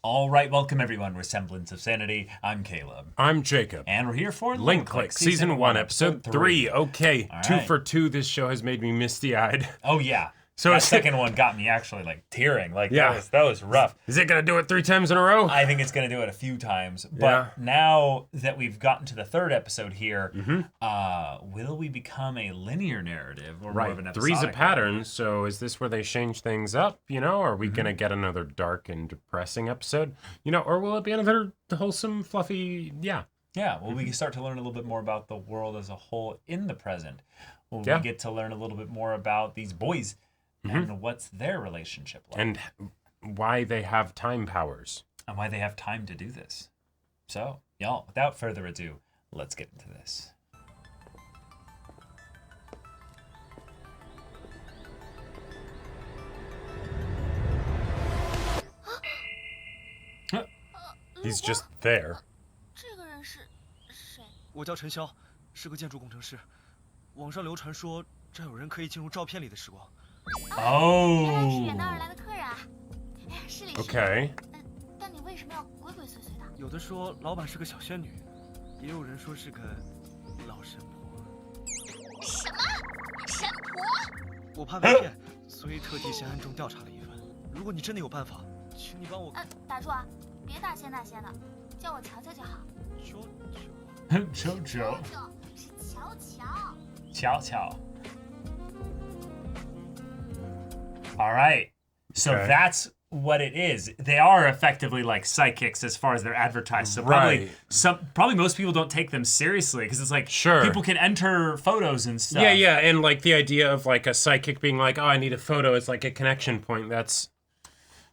All right, welcome everyone. We're Semblance of Sanity. I'm Caleb. I'm Jacob. And we're here for Link Click, Season 1, Episode 3. Okay, All 2 right. for 2. This show has made me misty-eyed. Oh, yeah. So that is second one got me actually like tearing. Like Yeah. that was rough. Is it going to do it 3 times in a row? I think it's going to do it a few times. But Yeah. now that we've gotten to the third episode here, Mm-hmm. will we become a linear narrative or more Right, of an 3's a episodic pattern, so is this where they change things up, Are we going to get another dark and depressing episode? Or will it be another wholesome, fluffy, Yeah, well, we can start to learn a little bit more about the world as a whole in the present. Will Yeah. we get to learn a little bit more about these boys and what's their relationship like? And why they have time powers. And why they have time to do this. So, y'all, without further ado, let's get into this. He's just there. 这个人是谁？我叫陈潇，是个建筑工程师。网上流传说这有人可以进入照片里的时光。原来是远道 Oh. 而来的客人啊！哎呀，是里是里。 Okay. 但你为什么要鬼鬼祟祟的？有的说老板是个小仙女，也有人说是个老神婆。什么？神婆？我怕被骗，所以特地先暗中调查了一番。如果你真的有办法，请你帮我。打住啊！别大仙大仙的，叫我乔乔就好。求求。Jojo. 乔乔是乔乔。Ciao, ciao. All right. So Okay. that's what it is. They are effectively like psychics as far as they're advertised. So probably Right. most people don't take them seriously because it's like Sure. people can enter photos and stuff. Yeah, and like the idea of like a psychic being like, oh, I need a photo is like a connection point. That's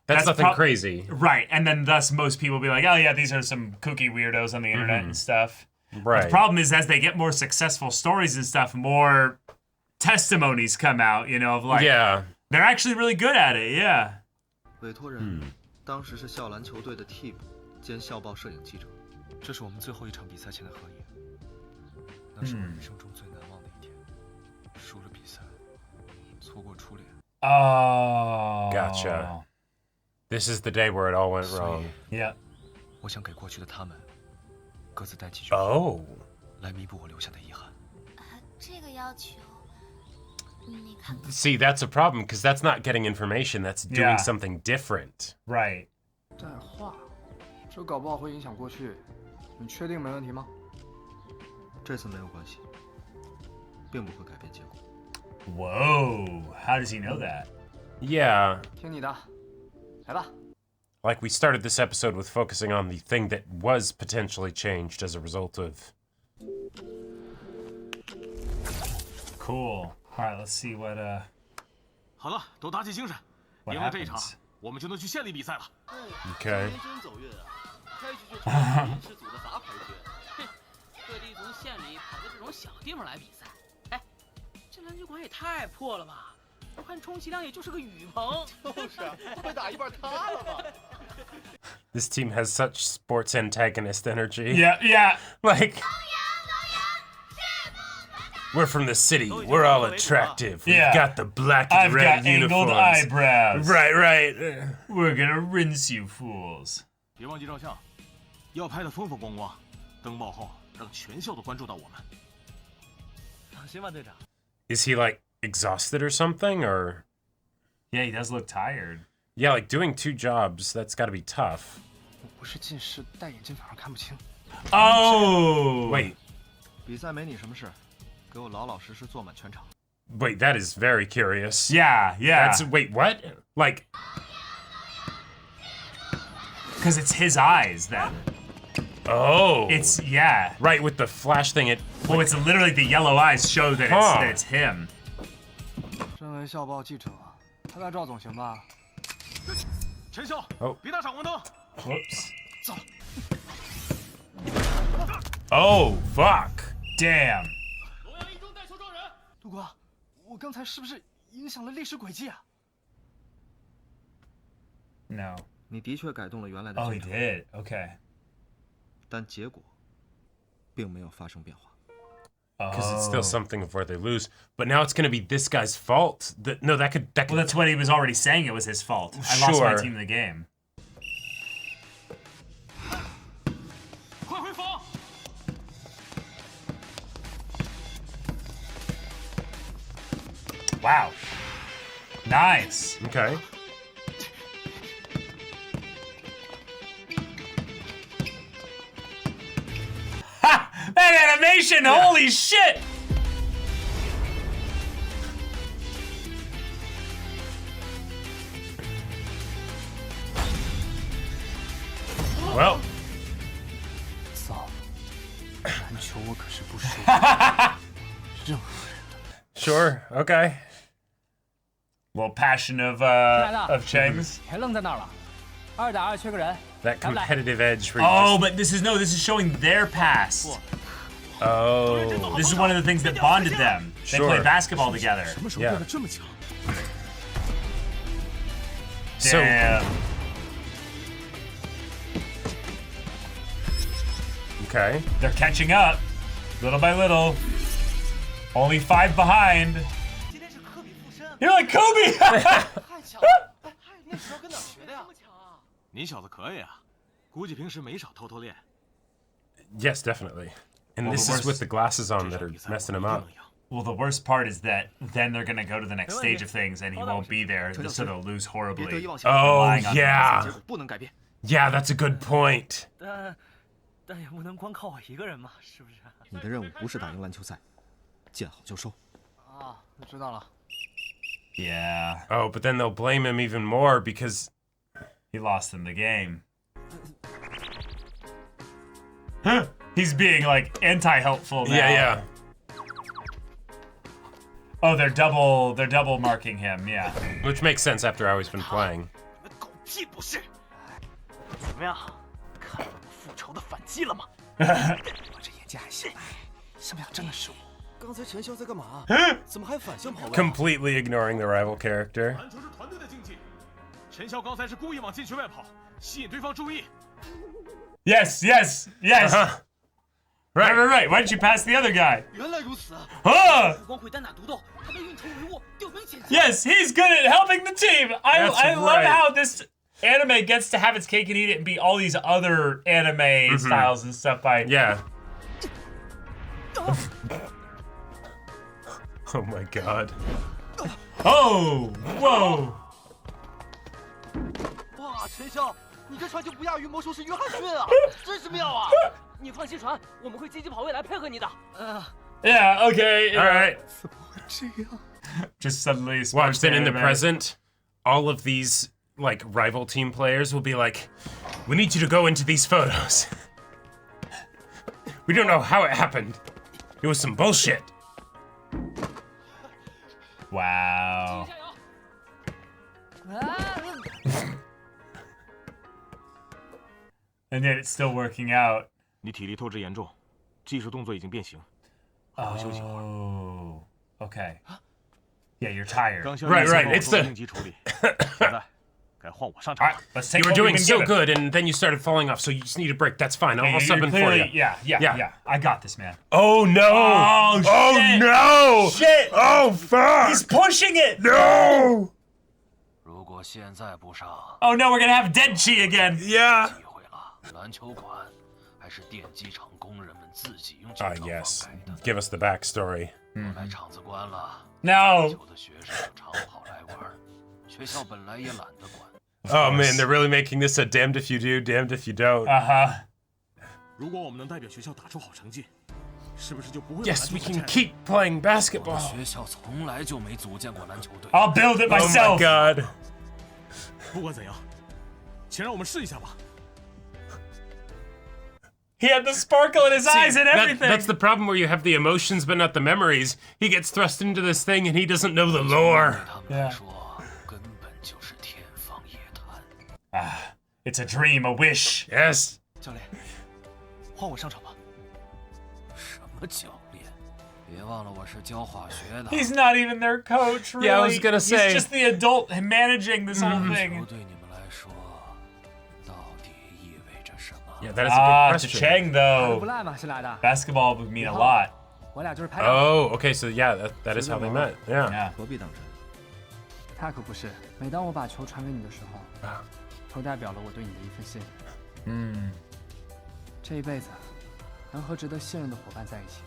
nothing crazy. Right. And then thus most people be like, oh yeah, these are some kooky weirdos on the internet and stuff. Right. The problem is as they get more successful stories and stuff, more testimonies come out, of like, Yeah. they're actually really good at it. Yeah. 委托人当时是校篮球队的替补兼校报摄影记者。这是我们最后一场比赛前的合影，那是我人生中最难忘的一天。输了比赛，错过初恋。 Oh. Gotcha. This is the day where it all went wrong. Yeah. 我想给过去的他们各自带几句话， Oh. 来弥补我留下的遗憾。这个要求，你看看。 See, that's a problem because that's not getting information. That's doing Yeah. something different. Right. 带话，这搞不好会影响过去。你确定没问题吗？这次没有关系，并不会改变结果。 Whoa. How does he know that? Yeah. 听你的，来吧。 Like we started this episode with focusing on the thing that was potentially changed as a result of. Cool. All right, let's see what 好了，都打起精神， what 赢了这一场 happens.，我们就能去县里比赛了。 Okay. 真走运啊！开局就抽到影视组的杂牌军，特地从县里跑到这种小地方来比赛。哎，这篮球馆也太破了吧！我看充其量也就是个雨棚。就是啊，快打一半塌了吧！ This team has such sports antagonist energy. Yeah. Like. We're from the city. We're all attractive. We've Yeah. got the black and I've red got angled uniforms. eyebrows. Right. We're gonna rinse you fools. 别忘记照相，要拍得风风光光，登报后让全校都关注到我们。放心吧，队长。 Is he like exhausted or something? Or Yeah, he does look tired. yeah, like doing 2 jobs. That's got to be tough. 我不是近视，戴眼镜反而看不清。 Oh. Wait, 比赛没你什么事，给我老老实实坐满全场。 wait. That is very curious. Yeah. That's wait. What? Like. Because it's his eyes then. Oh. It's yeah. right with the flash thing. It. Well, it's literally the yellow eyes show that Huh. it's him. 身为校报记者，拍拍照总行吧？陈潇，哦别打闪光灯。 Whoops. Oh fuck. Damn. 罗阳一中带球撞人。陆哥，我刚才是不是影响了历史轨迹啊？ No. 你的确改动了原来的 Oh, 进 he 程， did. Okay. 但结果并没有发生变化。 Because it's still something of where they lose. But now it's going to be this guy's fault. That could. Well, that's what he was already saying. It was his fault. I lost my Sure. team in the game. Wow. Nice. Okay. Ha! That animation! Holy shit! Well. 嫂，篮球我可是不输任何人的。 Sure. Okay. Little passion of Cheng's. 别愣在那儿了，2打2缺个人。 That competitive edge for you. Oh, but this is showing their past. Oh. This is one of the things that bonded them. They Sure. play basketball together. 什么时候变得这么强？ So- Damn. Okay. They're catching up, little by little. Only 5 behind. 今天是科比附身， You're like Kobe. 太强了！哎，练习要跟哪儿学的呀？这么强啊！ 你小子可以啊，估计平时没少偷练。 Yes, definitely. And Well, this the is with worst- the glasses on 至 that 少 are 比赛 messing 不 him 一定 up. 能赢。 Well, the worst part is that then they're gonna go to the next stage of things, and he won't be there, so they'll lose 别得 horribly. 意忘形， Oh, Relying on yeah. 结果不能改变。 Yeah, that's a good point. 但也不能光靠我一个人嘛，是不是？你的任务不是打赢篮球赛，见好就收。啊，知道了。 Yeah, Oh, but then they'll blame him even more because he lost them the game. He's being like anti-helpful now. yeah. Oh, they're double marking him. Yeah. Which makes sense after how he's been playing. 你们狗屁不是！怎么样？看到我复仇的反击了吗？我这眼睛还行，像不像真的是我？刚才陈潇在干嘛？怎么还反向跑位？ Completely ignoring the rival character. 篮球是团队的竞技，陈潇刚才是故意往禁区外跑，吸引对方注意。 Yes. Uh-huh. Right. Why didn't you pass the other guy? 原来如此， Huh. 不光会单打独斗，还能运筹帷幄，调兵遣将。 Yes, he's good at helping the team. I That's love right. how this anime gets to have its cake and eat it and be all these other anime styles and stuff by Yeah. Oh my god. Oh, whoa. 哇，陈潇，你这传球不亚于魔术师约翰逊啊，真是妙啊！你放心传，我们会积极跑位来配合你的。Yeah, okay. All right. Just suddenly Watch, then in the anime. present, all of these like rival team players will be like, "We need you to go into these photos. We don't know how it happened. It was some bullshit." Wow. 加油！ And yet it's still working out. 你体力透支严重，技术动作已经变形，好好休息会儿。 Oh, okay. Yeah, you're tired. 刚 All 消 Right, 息 right, 后 it's 做 the- 应急处理，现在该换我上场 right, 了。 let's take You were what we've doing been so given. good, and then you started falling off. So you just need a break. That's fine. I'll Yeah, sub you're in for clearly- you. Yeah. I got this, man. Oh no! Oh, shit. no! Shit. Oh fuck! He's pushing it. No! 如果现在不上， Oh no, we're gonna have Dead Chi again. Yeah. 机会了。篮球馆还是电机厂工人们自己用 Ah, yes. Give us the backstory. 来场子关了， No. 有的学生常跑来玩，学校本来也懒得管。 Oh man, they're really making this a damned if you do, damned if you don't. Uh-huh. 如果我们能代表学校打出好成绩，是不是就不会有 Yes, 篮 we 球 can 比赛 keep playing basketball. 学校从来就没组建过篮球队。 I'll build it Oh myself. my god. 不管怎样，请让我们试一下吧。 He had the sparkle in his eyes and everything. That's the problem where you have the emotions but not the memories. He gets thrust into this thing and he doesn't know the lore. 对他们来说，根本就是天方夜谭。 It's a dream, a wish. Yes. 教练，换我上场吧。什么教练？别忘了我是教化学的。 He's not even their coach, really. Yeah, I was gonna say. He's just the adult managing this whole 球 thing. 对你们来说，到底意味着什么？ Yeah, that is a good To question. Cheng, 不 though, 赖嘛，新来的。 basketball would mean a lot. 我俩就是拍档。 Oh, okay, so yeah, that is how they met. Yeah. Yeah. 何必当真？他可不是。每当我把球传给你的时候，都代表了我对你的一份信任。这一辈子，能和值得信任的伙伴在一起，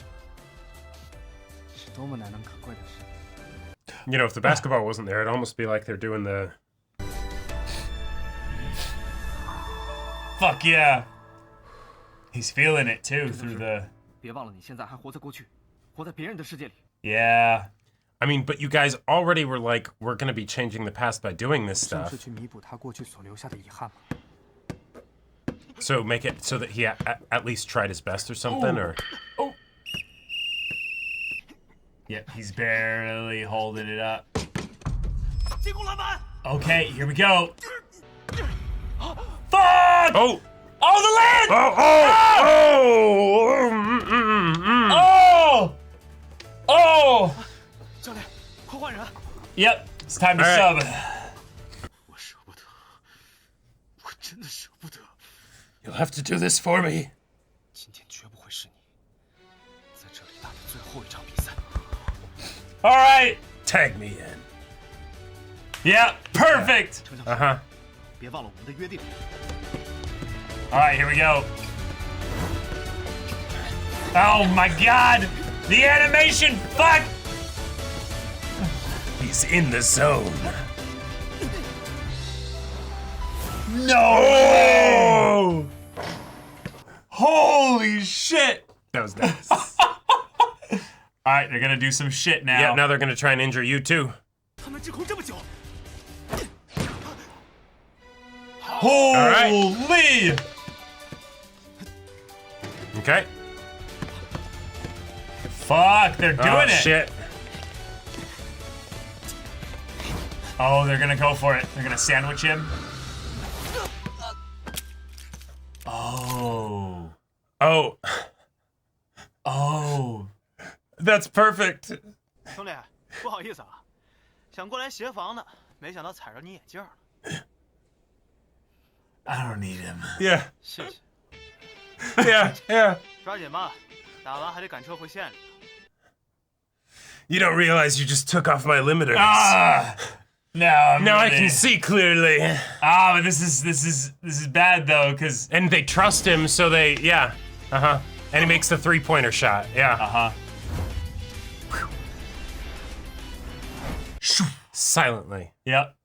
是多么难能可贵的事。You know, if the basketball wasn't there, it'd almost be like they're doing the... Fuck yeah. He's feeling it too through the... 别忘了，你现在还活在过去，活在别人的世界里。 Yeah. I mean, but you guys already were like, we're gonna be changing the past by doing this 正 stuff. 是去弥补他过去所留下的遗憾嘛。 So make it so that he at least tried his best or something, or... Yep, he's barely holding it up. 进攻篮板！ Okay, here we go. Fuck! Oh! Oh, the land! Oh! Oh! Oh! 教练，快换人！ Yep, it's time to All sub. right. 我舍不得，我真的舍不得。 You'll have to do this for me. 今天绝不会是你在这里打的最后一场比赛。 All right. Tag me in. Yeah, perfect. 程小时， Uh-huh. 别忘了我们的约定。 All right, here we go. Oh my god! The animation! Fuck! He's in the zone. No way! Holy shit! That was nice. All right, they're gonna do some shit now. Yeah, now they're gonna try and injure you too. 他们滞空这么久， Holy! Okay. Fuck, they're doing Oh, it. shit. Oh, they're gonna go for it. They're gonna sandwich him. Oh. Oh. Oh. That's perfect. 兄弟，不好意思啊，想过来协防的，没想到踩着你眼镜了。 I don't need him. Yeah. 谢谢， Yeah. Yeah. 抓紧吧，打完还得赶车回县里。 You don't realize you just took off my limiters. Ah. No. I'm Now I really- can see clearly. Ah, but this is bad though, cause And they trust him, so they, yeah. Uh-huh. And he makes the three-pointer shot. Yeah. Silently. Yep.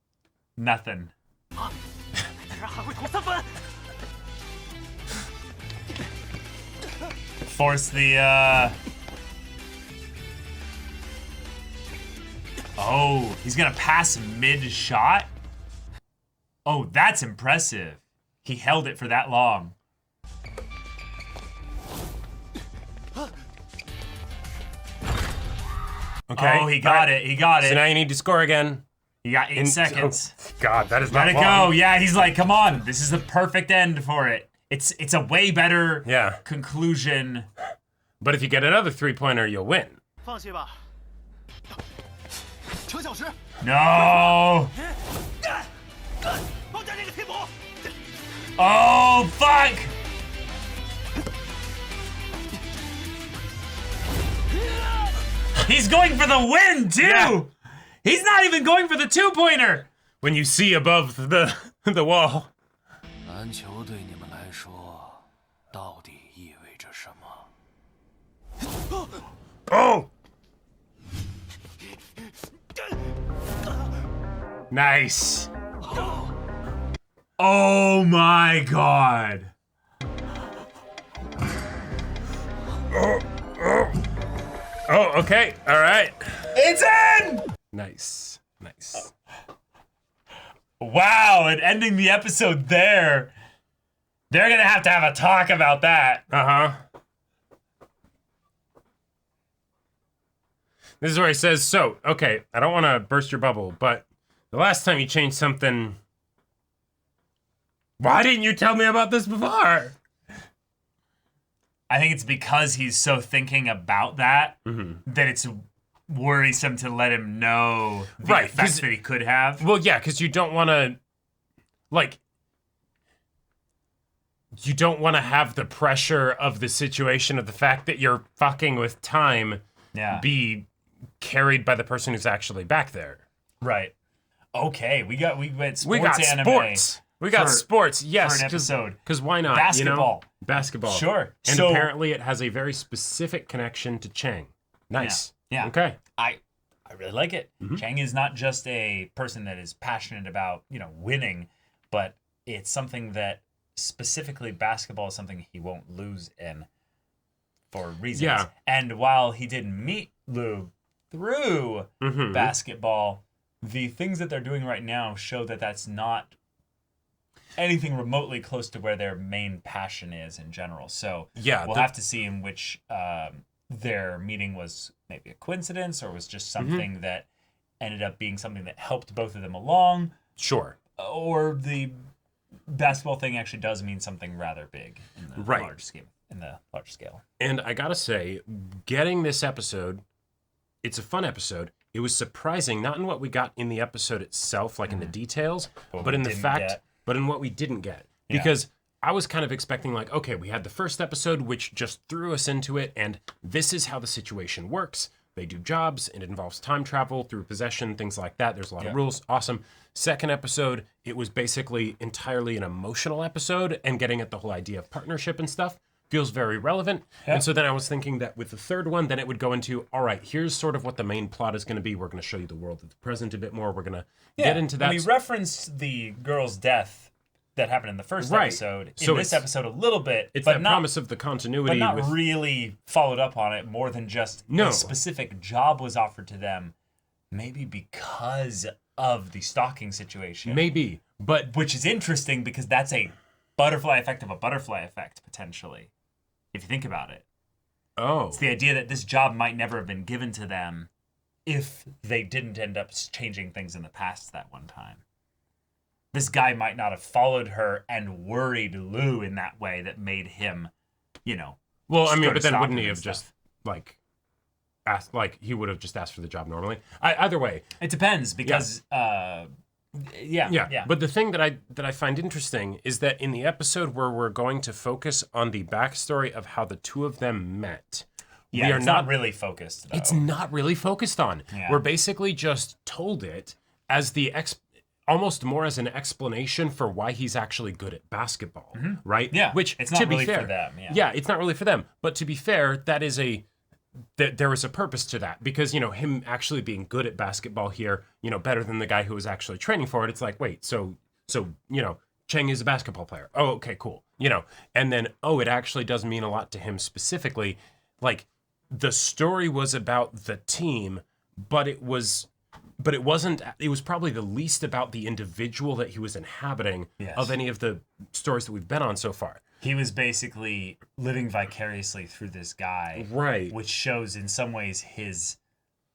Nothing. 竟然还会投三分！ Force the Oh, he's gonna pass mid-shot? Oh, that's impressive. He held it for that long. Okay. Oh, he got it. He got So it. now you need to score again. You got 8 seconds. Oh, God, that is Let not it long. go. Yeah, he's like, come on. This is the perfect end for it. It's a way better Yeah. conclusion. But if you get another three-pointer, you'll win. 放弃吧，程小时， No. 放下这个替补。 Oh, fuck. He's going for the win, too. Yeah. He's not even going for the two-pointer. When you see above the wall. 篮球对你们来说到底意味着什么？ Oh! Nice. Oh my god. Oh, okay. All right. It's in! Nice. Nice. Wow, and ending the episode there. They're gonna have to have a talk about that. Uh-huh. This is where he says, so, okay, I don't want to burst your bubble, but the last time you changed something... Why didn't you tell me about this before? I think it's because he's so thinking about that that it's worrisome to let him know the Right, effects 'cause- that he could have. Well, yeah, because you don't want to, like... You don't want to have the pressure of the situation of the fact that you're fucking with time Yeah. be carried by the person who's actually back there. Right. Okay, we went sports We got anime. sports. We got for- sports, yes. for an episode. Because why not? Basketball. You know? Basketball. Sure. And So- apparently it has a very specific connection to Chang. Nice. Yeah. Okay. I I really like it. Mhm. Chang is not just a person that is passionate about, winning, but it's something that specifically basketball is something he won't lose in for reasons. Yeah. And while he didn't meet Lu through Mhm. basketball, the things that they're doing right now show that that's not anything remotely close to where their main passion is in general. So Yeah, we'll have to see in which their meeting was maybe a coincidence or was just something that ended up being something that helped both of them along, Sure. or the basketball thing actually does mean something rather big in the Right. large scheme, in the large scale. And I gotta say, getting this episode, it's a fun episode. It was surprising, not in what we got in the episode itself, like in the details, What but we in the didn't fact, get. but in what we didn't get. Yeah. Because I was kind of expecting, like, okay, we had the first episode, which just threw us into it, and this is how the situation works. They do jobs, and it involves time travel through possession, things like that. There's a lot Yeah. of rules. Awesome. Second episode, it was basically entirely an emotional episode, and getting at the whole idea of partnership and stuff feels very relevant. Yeah. And so then I was thinking that with the third one, then it would go into, all right, here's sort of what the main plot is going to be. We're going to show you the world of the present a bit more. We're going to get into that. We referenced the girl's death that happened in the first Right. episode. In So this episode, a little bit, It's but that not, promise of the but continuity not with really followed up on it more than just No. a specific job was offered to them, maybe because of the stalking situation. maybe, but Which is interesting because that's a butterfly effect of a butterfly effect, potentially, if you think about it. oh, It's the idea that this job might never have been given to them if they didn't end up changing things in the past that one time. This guy might not have followed her and worried Lou in that way that made him, well, I just mean, go but to then stop wouldn't him he and have just stuff. like asked? Like he would have just asked for the job normally. Either way, It depends because, yeah. But the thing that I find interesting is that in the episode where we're going to focus on the backstory of how the two of them met, Yeah, we are it's not. not really focused, though. It's not really focused on. Yeah. We're basically just told it as the almost more as an explanation for why he's actually good at basketball, right? Yeah, Which it's not to be really for fair, them, yeah. Yeah, it's not really for them. But to be fair, that is there is a purpose to that because him actually being good at basketball here, better than the guy who was actually training for it. It's like, wait, so Cheng is a basketball player. Oh, okay, cool. And then it actually does mean a lot to him specifically. Like the story was about the team, but it wasn't. It was probably the least about the individual that he was inhabiting Yes. of any of the stories that we've been on so far. He was basically living vicariously through this guy. Right. Which shows in some ways his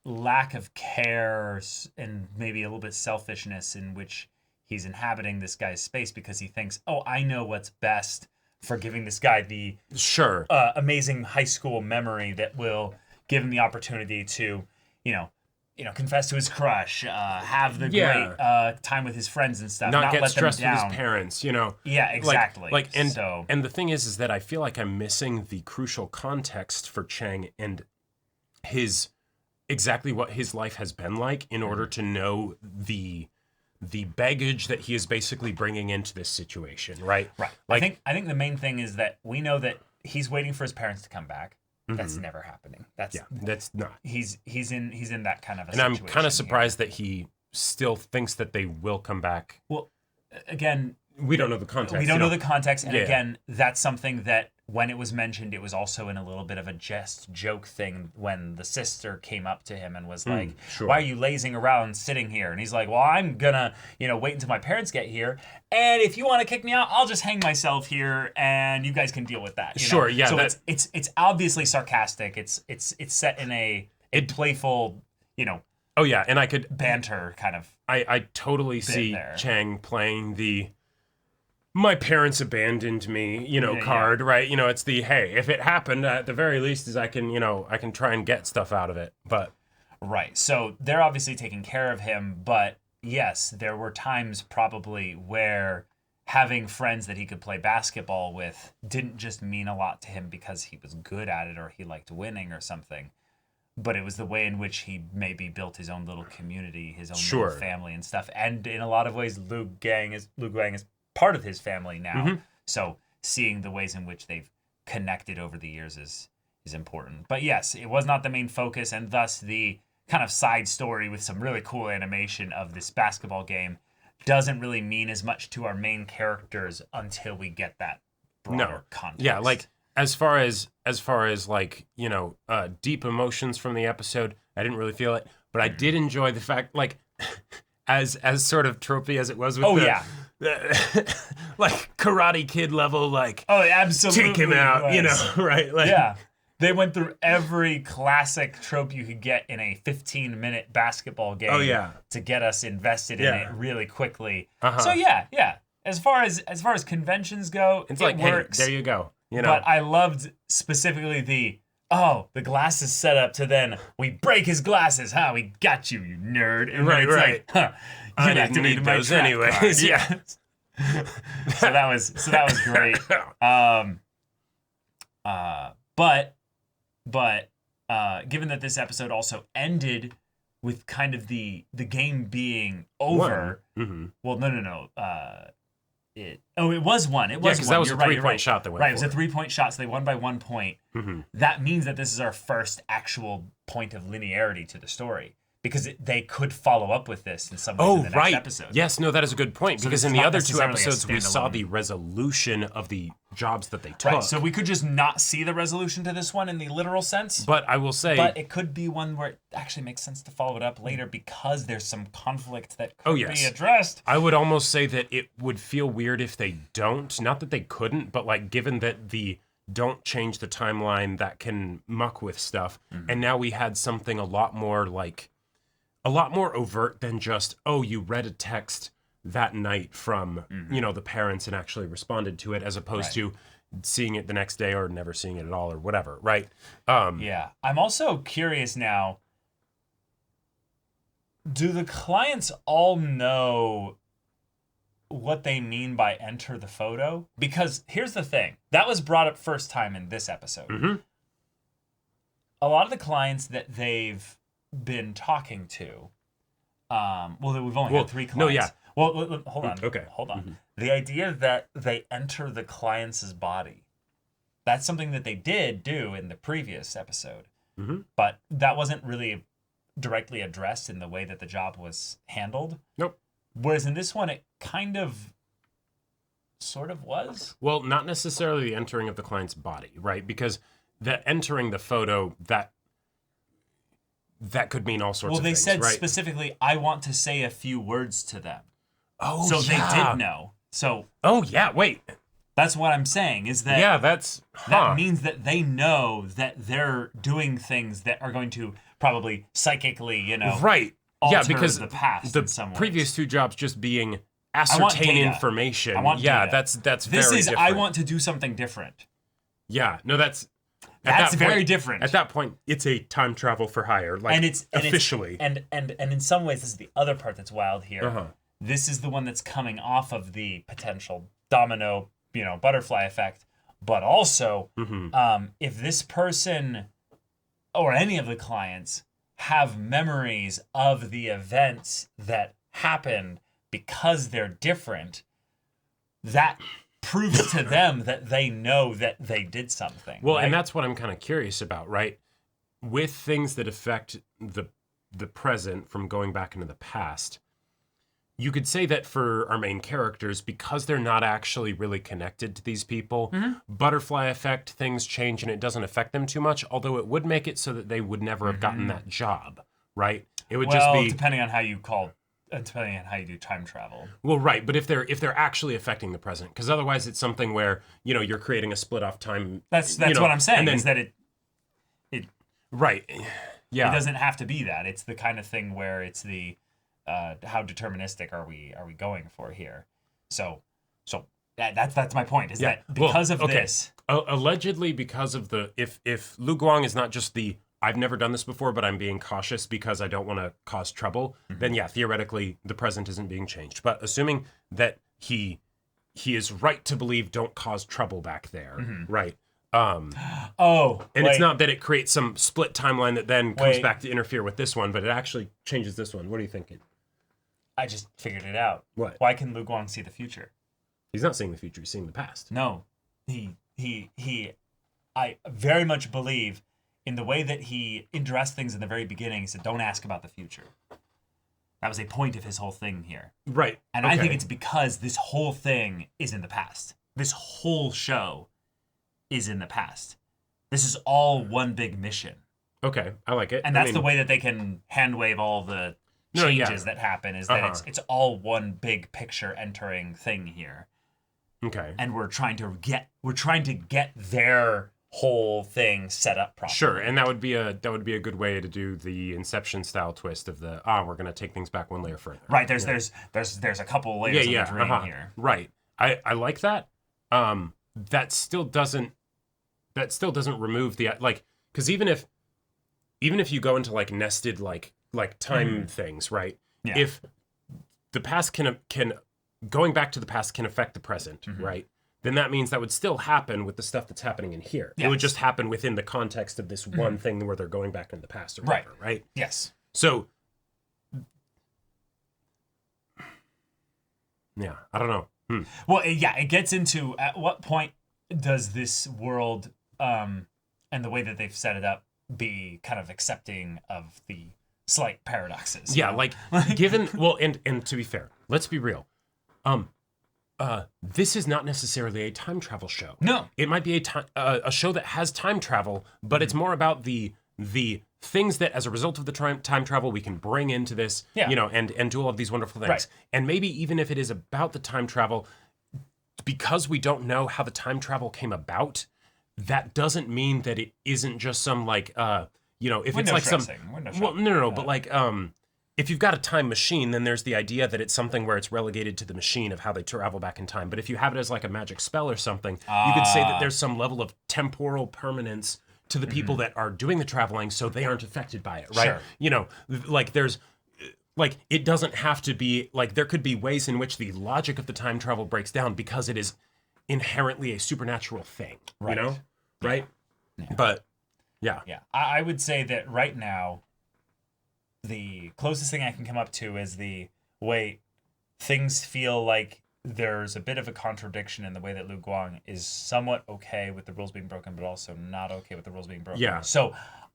lack of care and maybe a little bit selfishness in which he's inhabiting this guy's space because he thinks, oh, I know what's best for giving this guy the Sure. amazing high school memory that will give him the opportunity to, confess to his crush, have the Yeah. great time with his friends and stuff, Not get let stressed them with down. his parents, Yeah, exactly. And the thing is that I feel like I'm missing the crucial context for Cheng and exactly what his life has been like in order to know the baggage that he is basically bringing into this situation, right? Right. Like, I think the main thing is that we know that he's waiting for his parents to come back. That's never happening. That's that's not. he's in that kind of a And I'm situation. kind here. of surprised that he still thinks that they will come back. Well, again, We don't know the context. we don't know the context, and Yeah. again, that's something that when it was mentioned, it was also in a little bit of a joke thing when the sister came up to him and was like, sure. "Why are you lazing around sitting here?" And he's like, "Well, I'm gonna, wait until my parents get here, and if you want to kick me out, I'll just hang myself here, and you guys can deal with that." Sure, yeah, So that- it's obviously sarcastic. It's set in a playful, Oh yeah, and I could banter kind of. I totally see there. Chang playing the "my parents abandoned me," Yeah. card, right? It's the "hey, if it happened, at the very least is I can try and get stuff out of it." But Right. So they're obviously taking care of him, but yes, there were times probably where having friends that he could play basketball with didn't just mean a lot to him because he was good at it or he liked winning or something. But it was the way in which he maybe built his own little community, his own Sure. little family and stuff. And in a lot of ways, Lu Gang is part of his family now. So seeing the ways in which they've connected over the years is important. But yes, it was not the main focus, and thus the kind of side story with some really cool animation of this basketball game doesn't really mean as much to our main characters until we get that broader context. Yeah, like as far as like, deep emotions from the episode, I didn't really feel it, but I did enjoy the fact, like, as sort of tropey as it was with like Karate Kid level, like, absolutely take him out, right? Like, yeah. They went through every classic trope you could get in a 15-minute basketball game to get us invested in it really quickly. So yeah. As far as conventions go, it's it like, works. Hey, there you go. But I loved specifically the glasses set up to then we break his glasses. We got you, you nerd. And right. Like, I didn't need those anyways. Yeah. so that was great. But given that this episode also ended with kind of the game being over. Well, no. It was one. It was because one. that was You're a right, 3-point shot that went. Right, it was a 3-point shot, so they won by 1 point. That means that this is our first actual point of linearity to the story. Because they could follow up with this in some ways in the next episode. Yes, no, that is a good point. So because this in is the not other two necessarily a episodes, we saw standalone. the resolution of the jobs that they took. Right, so we could just not see the resolution to this one in the literal sense. But I will say... But it could be one where it actually makes sense to follow it up later because there's some conflict that could be addressed. I would almost say that it would feel weird if they don't. Not that they couldn't, but like given that the don't change the timeline that can muck with stuff. And now we had something a lot more overt than just, you read a text that night from, the parents and actually responded to it as opposed to seeing it the next day or never seeing it at all or whatever, right? Yeah. I'm also curious now, do the clients all know what they mean by enter the photo? Because here's the thing. That was brought up first time in this episode. A lot of the clients that they've been talking to, we've only had 3 clients. No, yeah. Well, hold on. Okay. Hold on. The idea that they enter the client's body, that's something that they did do in the previous episode. But that wasn't really directly addressed in the way that the job was handled. Nope. Whereas in this one, it kind of sort of was. Well, not necessarily the entering of the client's body, right? Because the entering the photo, that could mean all sorts of things, Well, they said right? specifically, I want to say a few words to them. Oh, so they did know. So. Oh, yeah, wait. That's what I'm saying, is that. Yeah, that means that they know that they're doing things that are going to probably psychically, right. alter because the past in some ways. Previous 2 jobs just being ascertain information. I want data. That's this very is, different. I want to do something different. Yeah, no, that's very different. At that point, it's a time travel for hire, like, and it's officially. And in some ways, this is the other part that's wild here. This is the one that's coming off of the potential domino, butterfly effect. But also, if this person or any of the clients have memories of the events that happened because they're different, that proves to them that they know that they did something. Well, right? and that's what I'm kind of curious about, right? With things that affect the present from going back into the past, you could say that for our main characters, because they're not actually really connected to these people, butterfly effect, things change and it doesn't affect them too much, although it would make it so that they would never have gotten that job, right? It would just be... depending on how you do time travel. Well, right, but if they're actually affecting the present, because otherwise it's something where, you're creating a split off time. That's what I'm saying, is that it right. Yeah. It doesn't have to be that. It's the kind of thing where it's the how deterministic are we going for here? So that's my point. Is that because of this? Allegedly, because of the if Lu Guang is not just the I've never done this before, but I'm being cautious because I don't want to cause trouble, then yeah, theoretically the present isn't being changed. But assuming that he is right to believe don't cause trouble back there, right? And it's not that it creates some split timeline that then comes back to interfere with this one, but it actually changes this one. What are you thinking? I just figured it out. What? Why can Lu Guang see the future? He's not seeing the future, he's seeing the past. No. I very much believe in the way that he addressed things in the very beginning, he said, don't ask about the future. That was a point of his whole thing here. Right. And I think it's because this whole thing is in the past. This whole show is in the past. This is all one big mission. Okay, I like it. And that's the way that they can hand wave all the changes that happen, is that it's all one big picture entering thing here. Okay. And we're trying to get their whole thing set up properly. Sure, and that would be a good way to do the Inception style twist of the we're gonna take things back one layer further. Right. There's a couple layers of the dream here. Right. I like that. That still doesn't remove the because even if you go into like nested like time things, right? Yeah. If the past can going back to the past can affect the present, right? Then that means that would still happen with the stuff that's happening in here. Yes. It would just happen within the context of this one thing where they're going back in the past or whatever, right? Yes. So, yeah, I don't know. Well, yeah, it gets into at what point does this world and the way that they've set it up be kind of accepting of the slight paradoxes? Yeah, like given and to be fair, let's be real. This is not necessarily a time travel show. No. It might be a show that has time travel, but it's more about the things that as a result of the time travel we can bring into this, and do all of these wonderful things. Right. And maybe even if it is about the time travel, because we don't know how the time travel came about, that doesn't mean that it isn't just some like if it's like some but like if you've got a time machine, then there's the idea that it's something where it's relegated to the machine of how they travel back in time. But if you have it as like a magic spell or something, you could say that there's some level of temporal permanence to the people that are doing the traveling, so they aren't affected by it, right? Sure. Like there's like it doesn't have to be like there could be ways in which the logic of the time travel breaks down because it is inherently a supernatural thing, Right. Right? Yeah. But yeah. I would say that right now, the closest thing I can come up to is the way things feel like there's a bit of a contradiction in the way that Lu Guang is somewhat okay with the rules being broken, but also not okay with the rules being broken. Yeah. So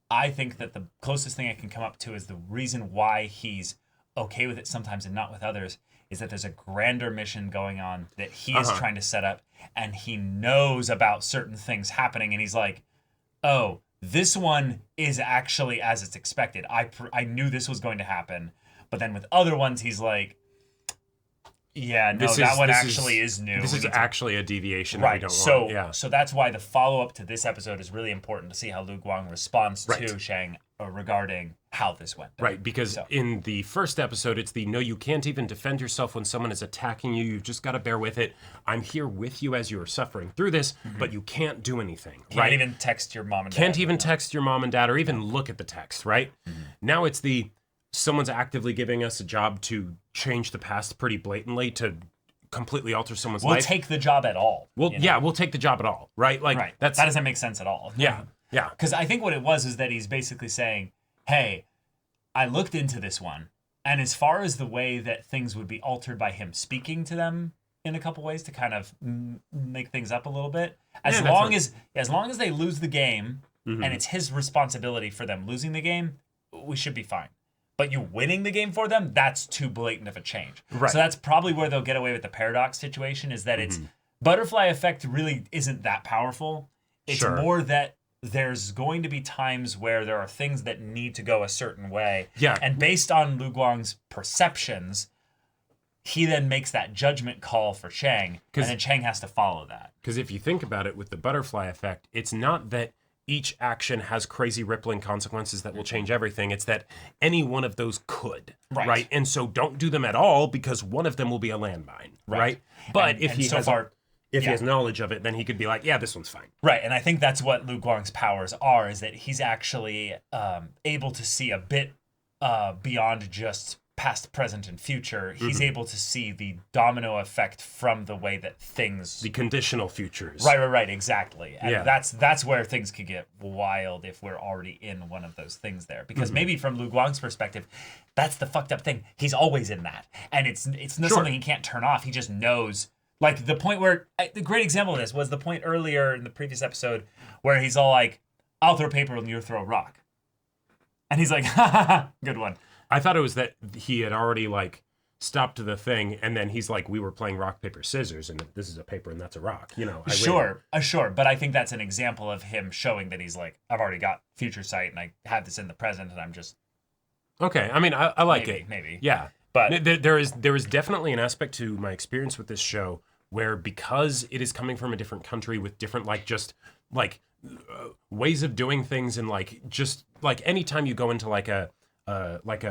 I think that the closest thing I can come up to is the reason why he's okay with it sometimes and not with others is that there's a grander mission going on that he is trying to set up, and he knows about certain things happening, and he's like, oh, this one is actually as it's expected. I knew this was going to happen, but then with other ones, he's like, yeah, no, that one actually is new. This is actually a deviation right. that we don't want. Yeah. So that's why the follow-up to this episode is really important to see how Lu Guang responds to Shang regarding how this went. Right, because in the first episode, it's no, you can't even defend yourself when someone is attacking you. You've just got to bear with it. I'm here with you as you are suffering through this, but you can't do anything. Can't even text your mom and dad. Can't even text your mom and dad or even look at the text, right? Now it's someone's actively giving us a job to change the past pretty blatantly to completely alter someone's life. We'll take the job at all. We'll take the job at all, right? Like that doesn't make sense at all. Yeah. Because I think what it was is that he's basically saying, hey, I looked into this one, and as far as the way that things would be altered by him speaking to them in a couple ways to kind of make things up a little bit, as long as they lose the game, and it's his responsibility for them losing the game, we should be fine. But you winning the game for them, that's too blatant of a change. Right. So that's probably where they'll get away with the paradox situation, is that it's butterfly effect really isn't that powerful. It's more that there's going to be times where there are things that need to go a certain way. Yeah. And based on Lu Guang's perceptions, he then makes that judgment call for Chang, and then Chang has to follow that. Because if you think about it with the butterfly effect, it's not that each action has crazy rippling consequences that will change everything. It's that any one of those could, right? And so don't do them at all because one of them will be a landmine, right? But if he has knowledge of it, then he could be like, yeah, this one's fine. Right, and I think that's what Lu Guang's powers are, is that he's actually able to see a bit beyond just past, present, and future. He's able to see the domino effect from the way that things... The conditional futures. Right, exactly. And that's where things could get wild if we're already in one of those things there. Because maybe from Lu Guang's perspective, that's the fucked up thing. He's always in that. And it's not something he can't turn off. He just knows... Like, the point where... The great example of this was the point earlier in the previous episode where he's all like, I'll throw paper and you throw a rock. And he's like, ha ha ha, good one. I thought it was that he had already like stopped the thing, and then he's like, we were playing rock, paper, scissors, and this is a paper and that's a rock. You know, Sure. But I think that's an example of him showing that he's like, I've already got future sight and I have this in the present and I'm just... Okay, I mean, I like it. Maybe. Yeah. But there is definitely an aspect to my experience with this show where, because it is coming from a different country with different ways of doing things, and just anytime you go into like a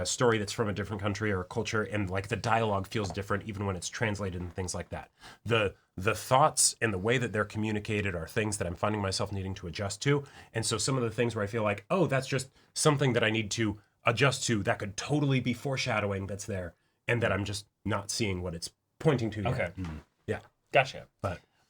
story that's from a different country or a culture, and like the dialogue feels different even when it's translated and things like that. The thoughts and the way that they're communicated are things that I'm finding myself needing to adjust to. And so some of the things where I feel like, oh, that's just something that I need to adjust to, that could totally be foreshadowing that's there, and that I'm just not seeing what it's pointing to yet. Okay. Yeah. Gotcha.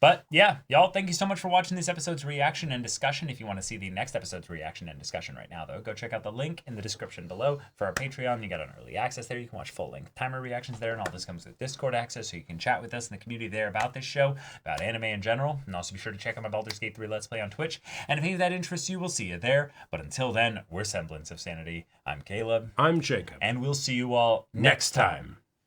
But yeah, y'all, thank you so much for watching this episode's reaction and discussion. If you want to see the next episode's reaction and discussion right now, though, go check out the link in the description below for our Patreon. You got an early access there. You can watch full-length timer reactions there, and all this comes with Discord access, so you can chat with us in the community there about this show, about anime in general. And also be sure to check out my Baldur's Gate 3 Let's Play on Twitch. And if any of that interests you, we'll see you there. But until then, we're Semblance of Sanity. I'm Caleb. I'm Jacob. And we'll see you all next time.